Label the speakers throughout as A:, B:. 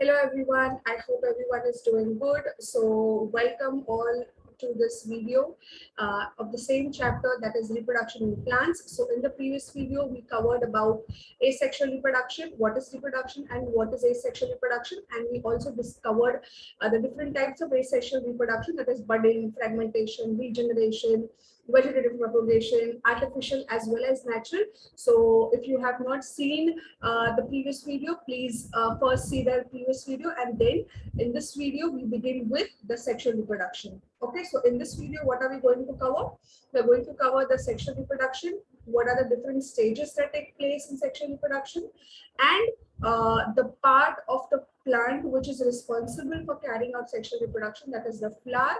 A: Hello everyone, I hope everyone is doing good. So welcome all to this video of the same chapter, that is reproduction in plants. So in the previous video we covered about asexual reproduction, what is reproduction and what is asexual reproduction, and we also discovered the different types of asexual reproduction, that is budding, fragmentation, regeneration, vegetative propagation, artificial as well as natural. So if you have not seen the previous video, please first see the previous video, and then in this video we begin with the sexual reproduction. Okay, so in this video what are we going to cover? We're going to cover the sexual reproduction, what are the different stages that take place in sexual reproduction, and the part of the plant which is responsible for carrying out sexual reproduction, that is the flower,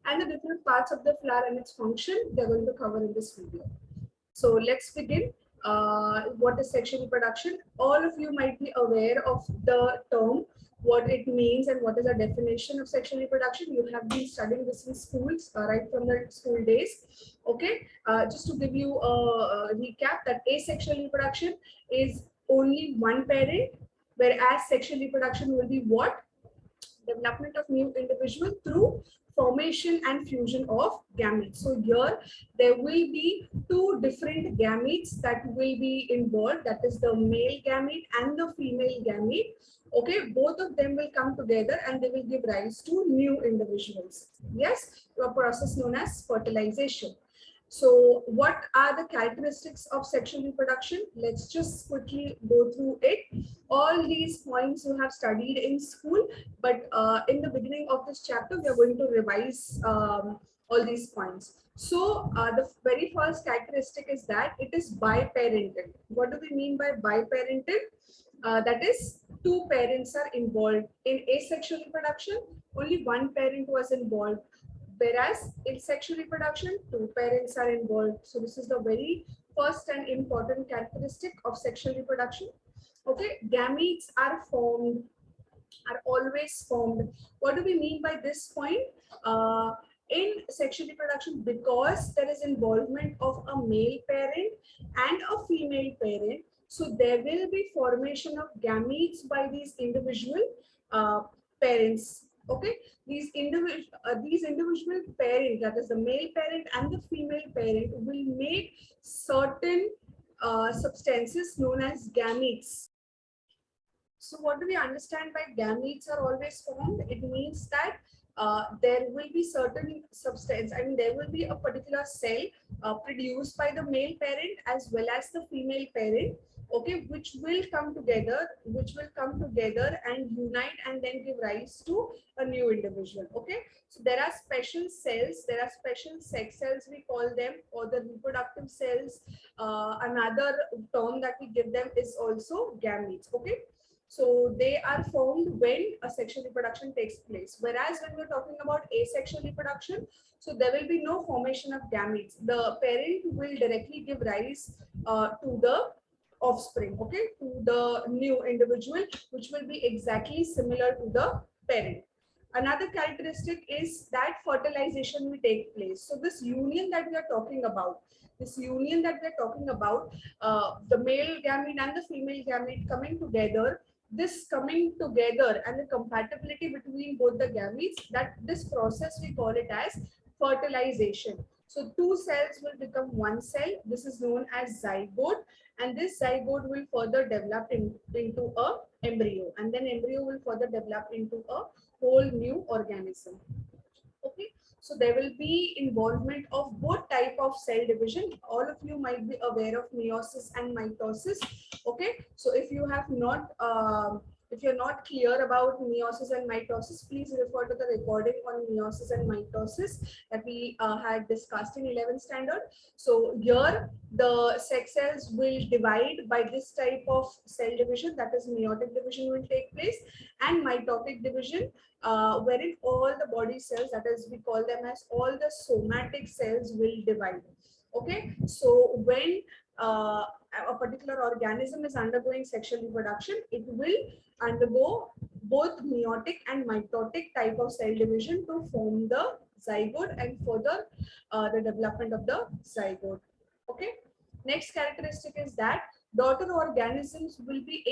A: and the different parts of the flower and its function they're going to cover in this video. So let's begin. What is sexual reproduction? All of you might be aware of the term, what it means and what is the definition of sexual reproduction. You have been studying this in schools right from the school days. Okay, just to give you a recap, that asexual reproduction is only one parent, whereas sexual reproduction will be what? Development of new individual through formation and fusion of gametes. So here there will be two different gametes that will be involved, that is the male gamete and the female gamete. Okay, both of them will come together and they will give rise to new individuals. Yes, a process known as fertilization. So what are the characteristics of sexual reproduction? Let's just quickly go through it. All these points you have studied in school, but in the beginning of this chapter, we are going to revise all these points. So the very first characteristic is that it is biparental. What do we mean by biparental? That is, two parents are involved. In asexual reproduction, only one parent was involved, whereas in sexual reproduction, two parents are involved. So this is the very first and important characteristic of sexual reproduction. Okay, gametes are formed, are always formed. What do we mean by this point? In sexual reproduction, because there is involvement of a male parent and a female parent, so there will be formation of gametes by these individual parents. Okay, these individual parents, that is the male parent and the female parent, will make certain substances known as gametes. So what do we understand by gametes are always formed? It means that there will be certain substance, I mean there will be a particular cell produced by the male parent as well as the female parent, okay, which will come together and unite and then give rise to a new individual. Okay, so there are special cells, there are special sex cells we call them, or the reproductive cells. Another term that we give them is also gametes. Okay, so they are formed when a sexual reproduction takes place. Whereas when we're talking about asexual reproduction, so there will be no formation of gametes. The parent will directly give rise to the offspring, okay, to the new individual, which will be exactly similar to the parent. Another characteristic is that fertilization will take place. So this union that we are talking about, the male gamete and the female gamete coming together, this coming together and the compatibility between both the gametes, that this process we call it as fertilization. So two cells will become one cell. This is known as zygote, and this zygote will further develop into a embryo, and then embryo will further develop into a whole new organism. Okay, so there will be involvement of both type of cell division. All of you might be aware of meiosis and mitosis. Okay, so if you have not if you're not clear about meiosis and mitosis, please refer to the recording on meiosis and mitosis that we had discussed in 11th standard. So here the sex cells will divide by this type of cell division, that is meiotic division will take place, and mitotic division, wherein all the body cells, that is we call them as all the somatic cells, will divide. Okay, so when a particular organism is undergoing sexual reproduction, it will undergo both meiotic and mitotic type of cell division to form the zygote and further the development of the zygote. Okay, next characteristic is that daughter organisms will be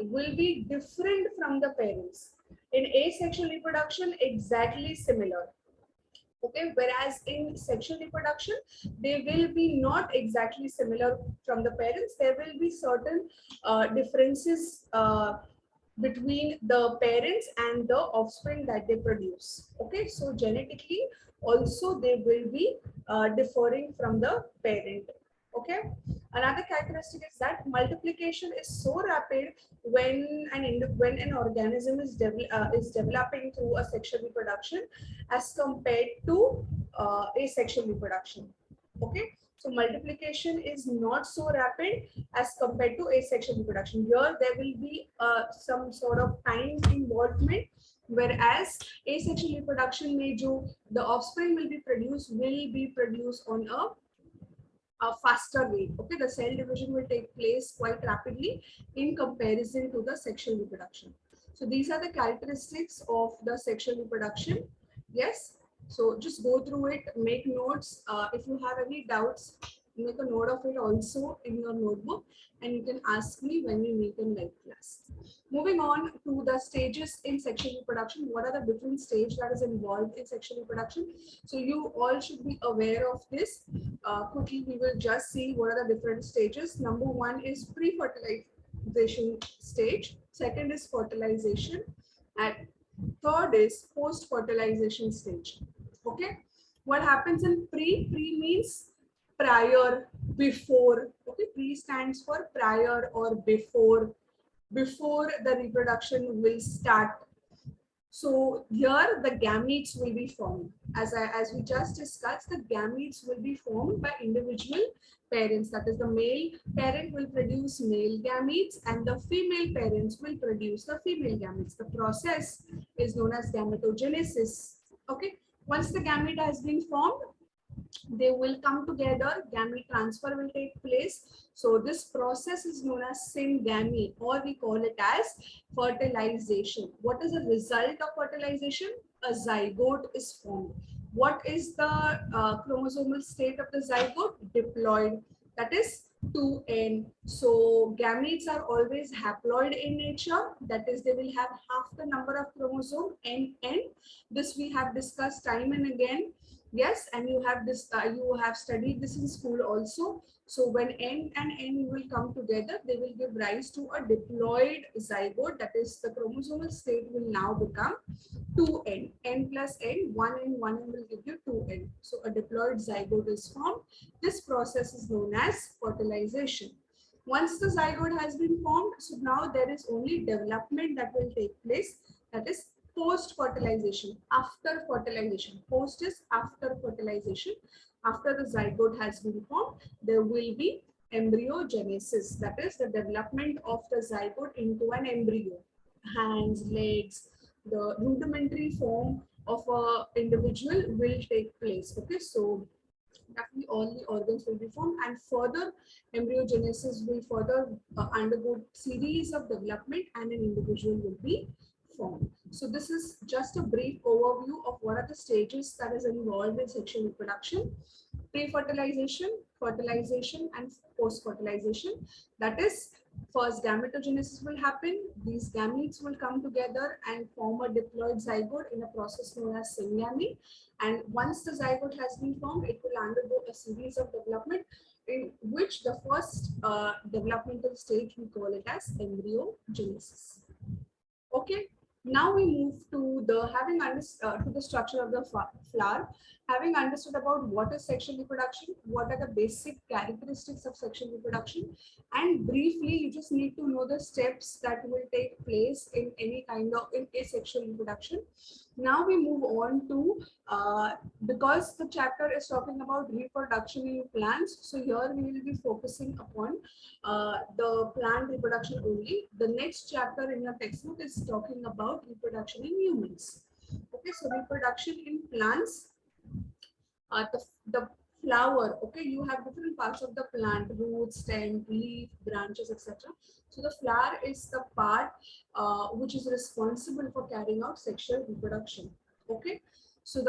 A: will be different from the parents. In asexual reproduction, exactly similar. Okay, whereas in sexual reproduction, they will be not exactly similar from the parents. There will be certain differences between the parents and the offspring that they produce. Okay, so genetically also they will be differing from the parent. Okay, another characteristic is that multiplication is so rapid when an organism is developing through a sexual reproduction as compared to asexual reproduction. Okay, so multiplication is not so rapid as compared to asexual reproduction. Here there will be some sort of time involvement, whereas asexual reproduction may do the offspring will be produced on a faster rate. Okay, the cell division will take place quite rapidly in comparison to the sexual reproduction. So these are the characteristics of the sexual reproduction. Yes, so just go through it, make notes. If you have any doubts, make a note of it also in your notebook, and you can ask me when we meet in live class. Moving on to the stages in sexual reproduction. What are the different stages that is involved in sexual reproduction? So you all should be aware of this. Quickly, we will just see what are the different stages. Number one is pre-fertilization stage. Second is fertilization. And third is post-fertilization stage. Okay. What happens in pre? Pre means prior, before. Okay. Pre stands for prior or before the reproduction will start. So here the gametes will be formed. As we just discussed, the gametes will be formed by individual parents. That is, the male parent will produce male gametes and the female parents will produce the female gametes. The process is known as gametogenesis. Okay. Once the gamete has been formed, they will come together, gamete transfer will take place. So this process is known as syngamy, or we call it as fertilization. What is the result of fertilization? A zygote is formed. What is the chromosomal state of the zygote? Diploid, that is 2n. So gametes are always haploid in nature, that is they will have half the number of chromosome n. This we have discussed time and again. Yes, and you have this. You have studied this in school also. So when N and N will come together, they will give rise to a diploid zygote. That is, the chromosomal state will now become 2n. N plus N, 1n, 1n will give you 2n. So a diploid zygote is formed. This process is known as fertilization. Once the zygote has been formed, so now there is only development that will take place. That is post-fertilization, after fertilization. Post is after fertilization. After the zygote has been formed, there will be embryogenesis. That is the development of the zygote into an embryo. Hands, legs, the rudimentary form of an individual will take place. Okay, so definitely all the organs will be formed, and further embryogenesis will further undergo series of development and an individual will be formed. So this is just a brief overview of what are the stages that is involved in sexual reproduction: pre-fertilization, fertilization, and post-fertilization. That is, first gametogenesis will happen. These gametes will come together and form a diploid zygote in a process known as syngamy. And once the zygote has been formed, it will undergo a series of development, in which the first developmental stage we call it as embryogenesis. Okay, now we move to the to the structure of the flower. Having understood about what is sexual reproduction, what are the basic characteristics of sexual reproduction, and briefly, you just need to know the steps that will take place in any kind of asexual reproduction. Now we move on to because the chapter is talking about reproduction in plants, so here we will be focusing upon the plant reproduction only. The next chapter in your textbook is talking about reproduction in humans. Okay, so reproduction in plants, the flower. Okay, you have different parts of the plant: root, stem, leaf, branches, etc. So the flower is the part which is responsible for carrying out sexual reproduction. Okay, so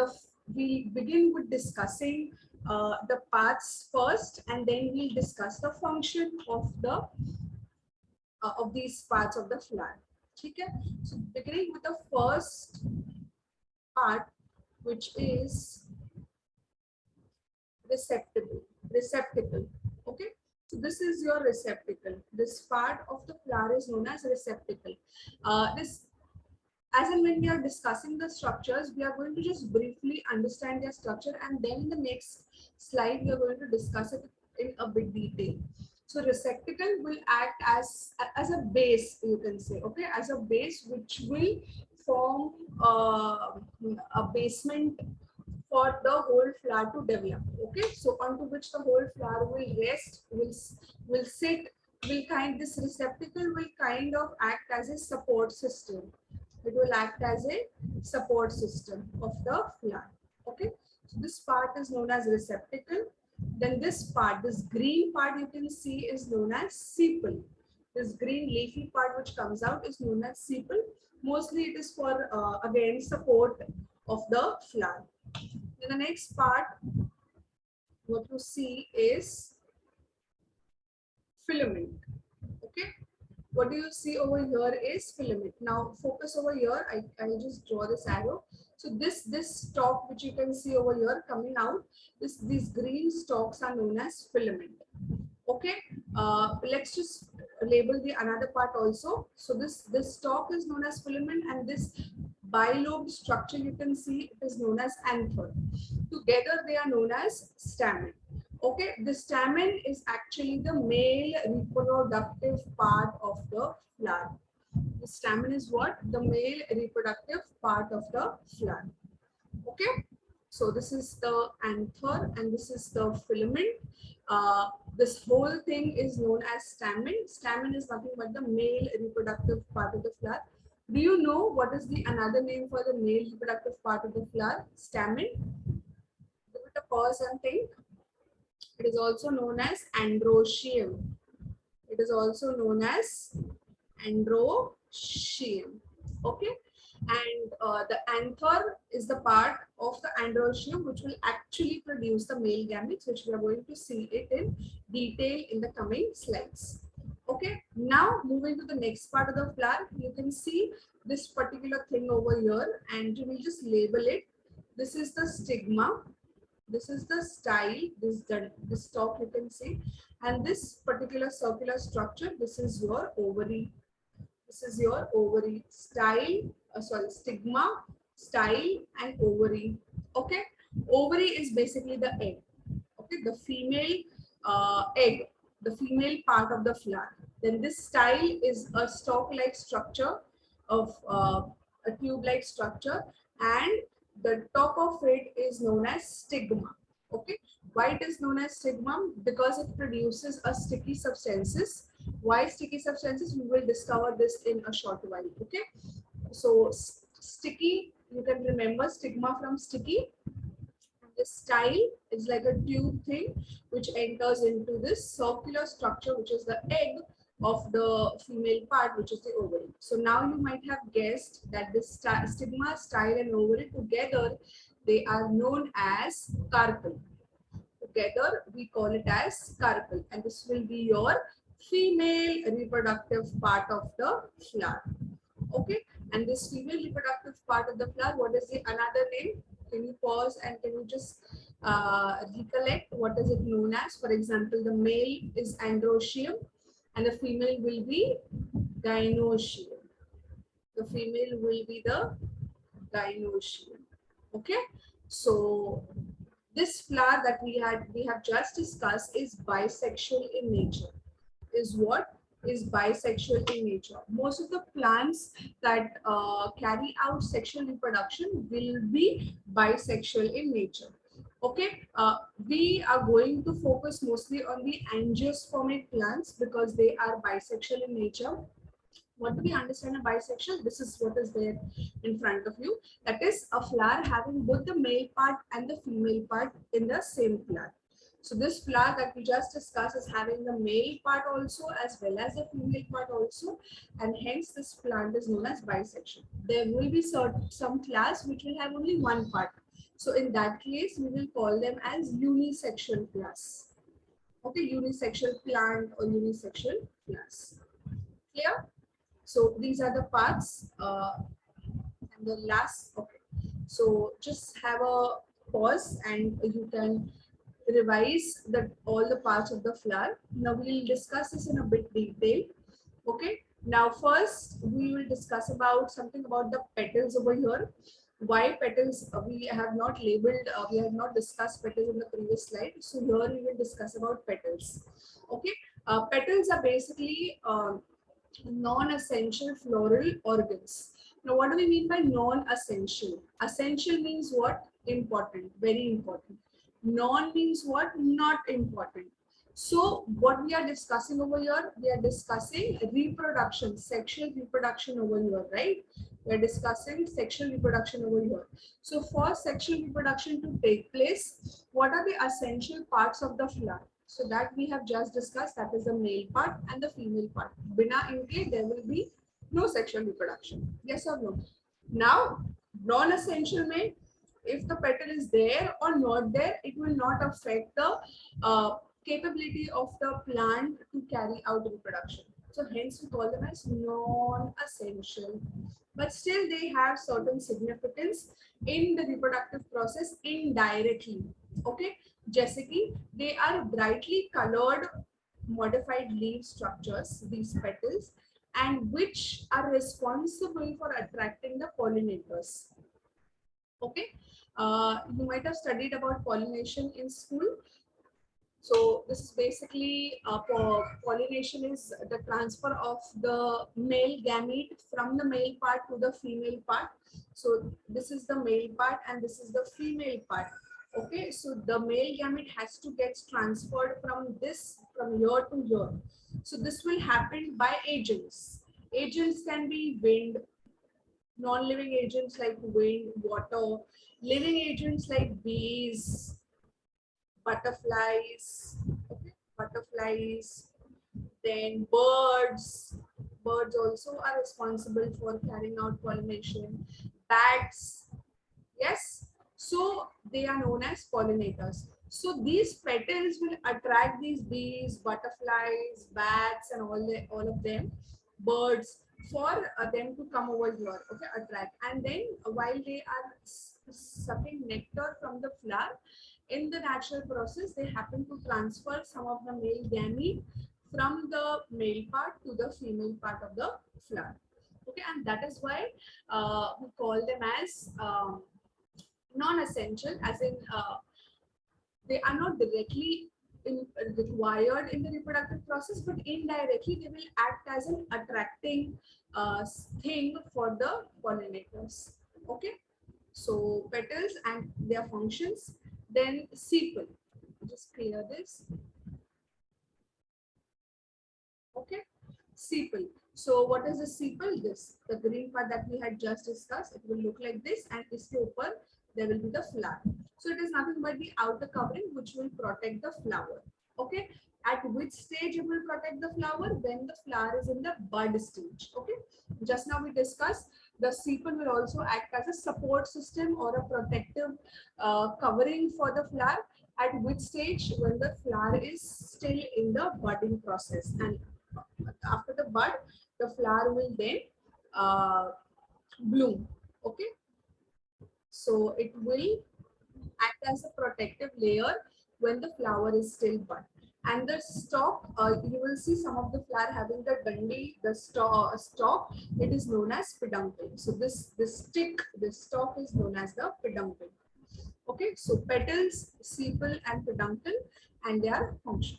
A: we begin with discussing the parts first, and then we'll discuss the function of these parts of the flower. Okay, so beginning with the first part, which is receptacle. Okay, so this is your receptacle. This part of the flower is known as receptacle. This As and when we are discussing the structures, we are going to just briefly understand their structure, and then in the next slide we are going to discuss it in a bit detail. So receptacle will act as a base, you can say, okay, as a base which will form a basement for the whole flower to develop. Okay, so onto which the whole flower will rest, will sit, this receptacle will kind of act as a support system. It will act as a support system of the flower. Okay, so this part is known as receptacle. Then this part, this green part you can see is known as sepal. This green leafy part which comes out is known as sepal. Mostly it is for again support of the flower. Then the next part, what you see is filament. Okay, what do you see over here is filament. Now focus over here. I'll just draw this arrow. So this stalk which you can see over here coming out, these green stalks are known as filament. Okay, let's just label the another part also. So this stalk is known as filament, and this bilobed structure you can see, it is known as anther. Together they are known as stamen. Okay, the stamen is actually the male reproductive part of the flower. The stamen is what? The male reproductive part of the flower. Okay, so this is the anther and this is the filament. This whole thing is known as stamen. Stamen is nothing but the male reproductive part of the flower. Do you know what is the another name for the male reproductive part of the flower? Stamen. Give it a pause and think. It is also known as androecium. It is also known as androecium. Okay, and the anther is the part of the androecium which will actually produce the male gametes, which we are going to see it in detail in the coming slides. Okay, now moving to the next part of the flower, you can see this particular thing over here, and you will just label it. This is the stigma. This is the style, this stalk you can see, and this particular circular structure, this is your ovary. This is your ovary. Stigma, style, and ovary. Okay, ovary is basically the egg. Okay, the female egg, the female part of the flower. Then this style is a stalk-like structure of a tube-like structure, and the top of it is known as stigma. Okay, why it is known as stigma? Because it produces a sticky substances. Why sticky substances? We will discover this in a short while. Okay, so sticky, you can remember stigma from sticky. The style is like a tube thing which enters into this circular structure, which is the egg of the female part, which is the ovary. So now you might have guessed that this stigma, style, and ovary together, they are known as carpel. Together we call it as carpel, and this will be your female reproductive part of the flower. Okay, and this female reproductive part of the flower, what is the another name? Can you pause and can you just recollect what is it known as? For example, the male is androecium and the female will be gynoecium. The female will be the gynoecium. Okay, so this flower that we have just discussed is bisexual in nature. Is what? Is bisexual in nature. Most of the plants that carry out sexual reproduction will be bisexual in nature. Okay, we are going to focus mostly on the angiospermic plants because they are bisexual in nature. What do we understand a bisexual? This is what is there in front of you. That is a flower having both the male part and the female part in the same flower. So this flower that we just discussed is having the male part also as well as the female part also, and hence this plant is known as bisexual. There will be some flowers which will have only one part. So in that case, we will call them as unisexual class. Okay, unisexual plant or unisexual class. Clear? So these are the parts. And the last, okay. So just have a pause and you can revise all the parts of the flower. Now we will discuss this in a bit detail. Okay. Now first we will discuss about something about the petals over here. Why petals? We have not labeled. We have not discussed petals in the previous slide. So here we will discuss about petals. Okay. Petals are basically non-essential floral organs. Now, what do we mean by non-essential? Essential means what? Important, very important. Non means what? Not important. So, what we are discussing over here, we are discussing reproduction, sexual reproduction over here, right? We are discussing sexual reproduction over here. So, for sexual reproduction to take place, what are the essential parts of the flower? So that we have just discussed, that is the male part and the female part. Bina inke, there will be no sexual reproduction. Yes or no? Now, non-essential में, if the petal is there or not there, it will not affect the capability of the plant to carry out reproduction. So hence we call them as non-essential. But still they have certain significance in the reproductive process indirectly. Okay, जैसे कि they are brightly colored modified leaf structures, these petals, and which are responsible for attracting the pollinators. Okay, you might have studied about pollination in school. So this is basically pollination is the transfer of the male gamete from the male part to the female part. So this is the male part and this is the female part. Okay, so the male gamete has to get transferred from here to here. So this will happen by agents. Agents can be wind, non-living agents like wind, water, living agents like bees, butterflies, okay, butterflies, then birds. Birds also are responsible for carrying out pollination. Bats, yes. So they are known as pollinators. So these petals will attract these bees, butterflies, bats, and all of them, birds, for them to come over here, okay, attract. And then while they are sucking nectar from the flower, in the natural process, they happen to transfer some of the male gamete from the male part to the female part of the flower. Okay, and that is why we call them as non-essential, as in they are not directly required in the reproductive process, but indirectly they will act as an attracting thing for the pollinators. Okay, so petals and their functions. Then sepal. Just clear this. Okay, sepal. So what is the sepal? This, the green part that we had just discussed. It will look like this, and iske upar there will be the flower. So it is nothing but the outer covering which will protect the flower. Okay, at which stage it will protect the flower? When the flower is in the bud stage. Okay, just now we discussed the sepal will also act as a support system or a protective covering for the flower. At which stage? When the flower is still in the budding process, and after the bud, the flower will then bloom. Okay, so it will act as a protective layer when the flower is still bud. And the stalk, you will see some of the flower having the dandi, the stalk, it is known as peduncle. So this stick, this stalk is known as the peduncle. Okay, so petals, sepal, and peduncle, and their function.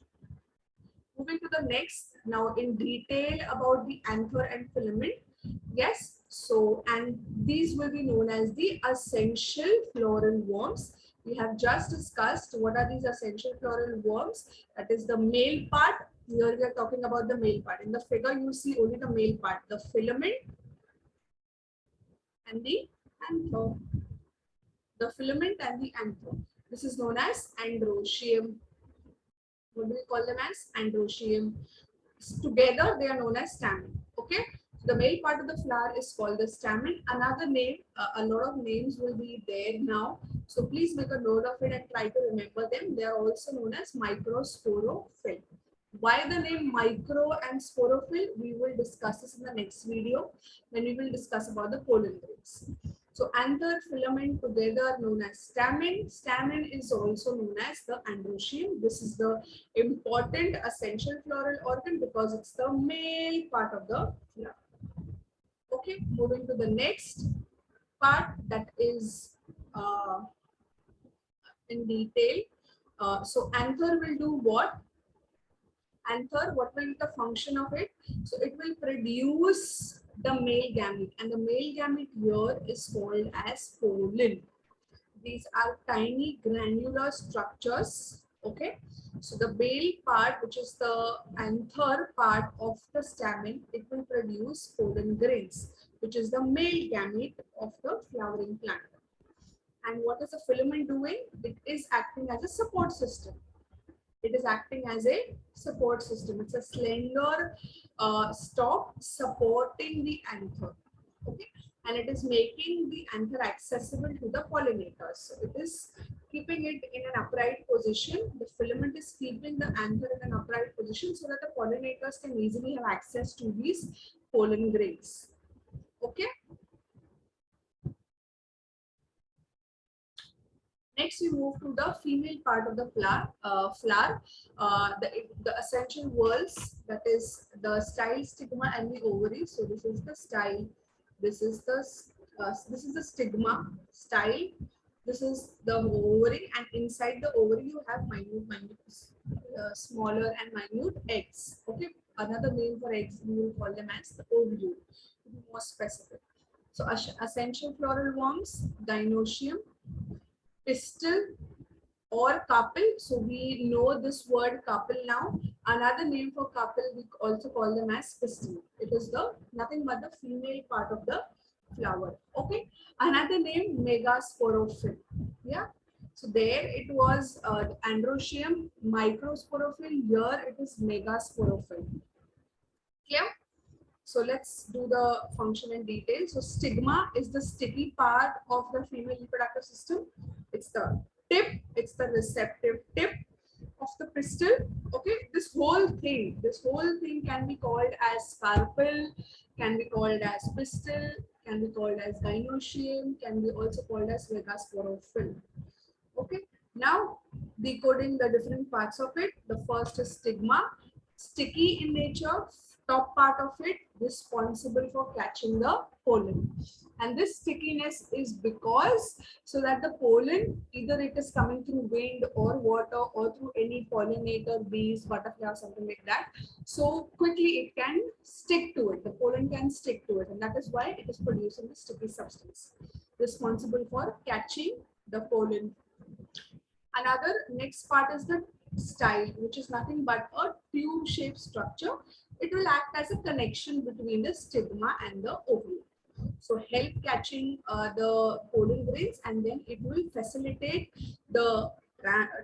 A: Moving to the next, now in detail about the anther and filament. Yes, so and these will be known as the essential floral worms. We have just discussed what are these essential floral worms. That is the male part. Here we are talking about the male part. In the figure, you see only the male part, the filament and the anther. The filament and the anther. This is known as androecium. What do we call them as? Androecium. Together they are known as stamen. Okay, The male part of the flower is called the stamen. Another name, a lot of names will be there now. So please make a note of it and try to remember them. They are also known as microsporophyll. Why the name micro and sporophyll? We will discuss this in the next video when we will discuss about the pollen grains. So anther, filament together known as stamen. Stamen is also known as the androecium. This is the important essential floral organ because it's the male part of the flower. Okay, moving to the next part, that is in detail. So anther will do what? Anther, what will be the function of it? So it will produce the male gamete, and the male gamete here is called as pollen. These are tiny granular structures. Okay, so the male part, which is the anther part of the stamen, it will produce pollen grains, which is the male gamete of the flowering plant. And what is the filament doing? It is acting as a support system. It is acting as a support system. It's a slender stalk supporting the anther. Okay, and it is making the anther accessible to the pollinators. So it is keeping it in an upright position. The filament is keeping the anther in an upright position so that the pollinators can easily have access to these pollen grains. Okay. Next, we move to the female part of the flower. The essential whorls, that is the style, stigma, and the ovary. So this is the style. This is the stigma, style. This is the ovary, and inside the ovary you have smaller and minute eggs. Okay. Another name for eggs, we will call them as the ovule. To be more specific. So essential floral worms, gynoecium, pistil, or carpel. So we know this word carpel now. Another name for carpel, we also call them as pistil. It is the nothing but the female part of the flower. Okay. Another name, megasporophyll. Yeah. So there it was androecium, microsporophyll. Here it is megasporophyll. Clear? So let's do the function in detail. So stigma is the sticky part of the female reproductive system. It's the tip, it's the receptive tip of the pistil. Okay, this whole thing can be called as carpel, can be called as pistil, can be called as gynoecium, can be also called as megasporophyll. Okay, now decoding the different parts of it. The first is stigma, sticky in nature, top part of it responsible for catching the pollen. And this stickiness is because so that the pollen, either it is coming through wind or water or through any pollinator, bees, butterfly, or something like that. So quickly it can stick to it. The pollen can stick to it, and that is why it is producing the sticky substance responsible for catching the pollen. Another next part is the style, which is nothing but a tube-shaped structure. It will act as a connection between the stigma and the ovule. So help catching the pollen grains, and then it will facilitate the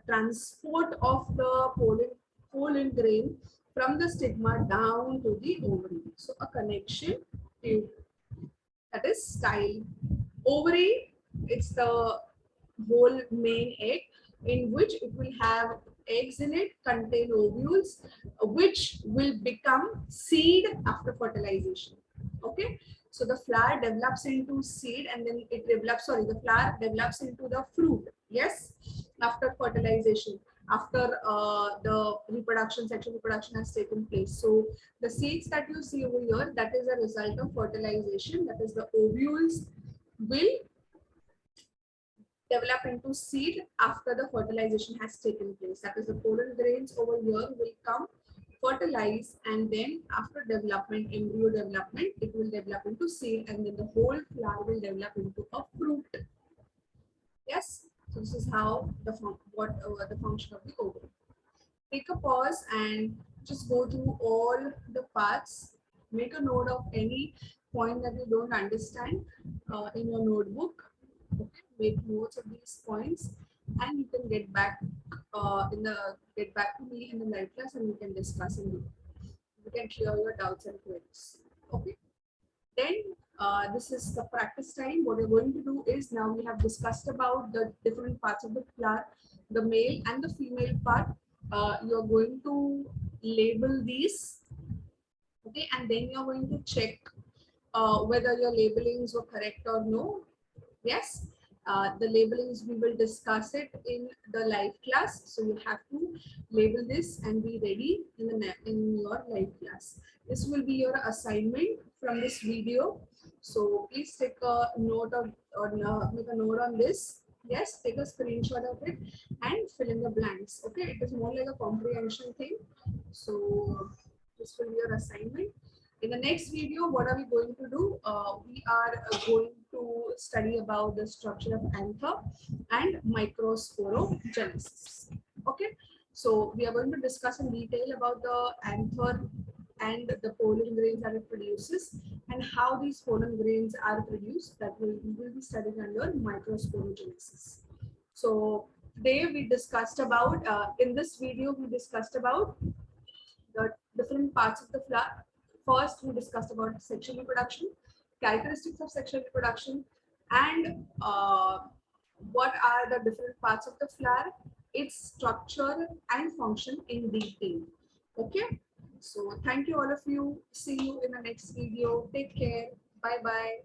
A: transport of the pollen grain from the stigma down to the ovary. So a connection tube, that is style. Ovary, it's the whole main egg in which it will have eggs in it, contain ovules, which will become seed after fertilization. Okay, so the flower develops into seed, and then it develops, sorry, the flower develops into the fruit. Yes, after fertilization, after the sexual reproduction has taken place. So the seeds that you see over here, that is a result of fertilization. That is, the ovules will develop into seed after the fertilization has taken place. That is, the pollen grains over here will come, fertilize, and then after development, embryo development, it will develop into seed, and then the whole flower will develop into a fruit. Yes, so this is how the function of the ovary. Take a pause and just go through all the parts. Make a note of any point that you don't understand in your notebook. Okay, make notes of these points, and you can get back to me in the live class, and we can discuss and you can clear your doubts and queries. Okay. This is the practice time. What we're going to do is, now we have discussed about the different parts of the flower, the male and the female part. You're going to label these, okay, and then you're going to check whether your labelings were correct or no. Yes, the labelings, we will discuss it in the live class. So you have to label this and be ready in in your live class. This will be your assignment from this video. So please take a note of, or make a note on this. Yes, take a screenshot of it and fill in the blanks. Okay, it is more like a comprehension thing. So this will be your assignment. In the next video, what are we going to do? We are going to study about the structure of anther and microsporogenesis. Okay, so we are going to discuss in detail about the anther and the pollen grains that it produces and how these pollen grains are produced. That we will be studying under microsporogenesis. So today we discussed about, in this video we discussed about the different parts of the flower. First, we discussed about sexual reproduction, characteristics of sexual reproduction, and what are the different parts of the flower, its structure and function in detail. Okay, so thank you all of you. See you in the next video. Take care. Bye bye.